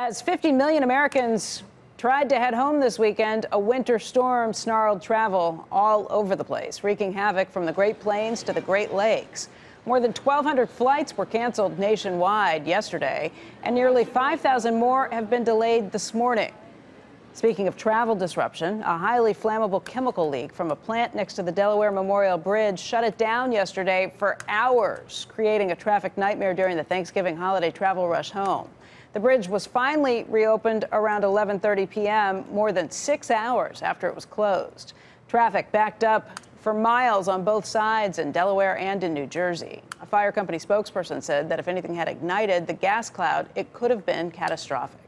As 50 million Americans tried to head home this weekend, a winter storm snarled travel all over the place, wreaking havoc from the Great Plains to the Great Lakes. More than 1,200 flights were canceled nationwide yesterday, and nearly 5,000 more have been delayed this morning. Speaking of travel disruption, a highly flammable chemical leak from a plant next to the Delaware Memorial Bridge shut it down yesterday for hours, creating a traffic nightmare during the Thanksgiving holiday travel rush home. The bridge was finally reopened around 11:30 p.m., more than 6 hours after it was closed. Traffic backed up for miles on both sides in Delaware and in New Jersey. A fire company spokesperson said that if anything had ignited the gas cloud, it could have been catastrophic.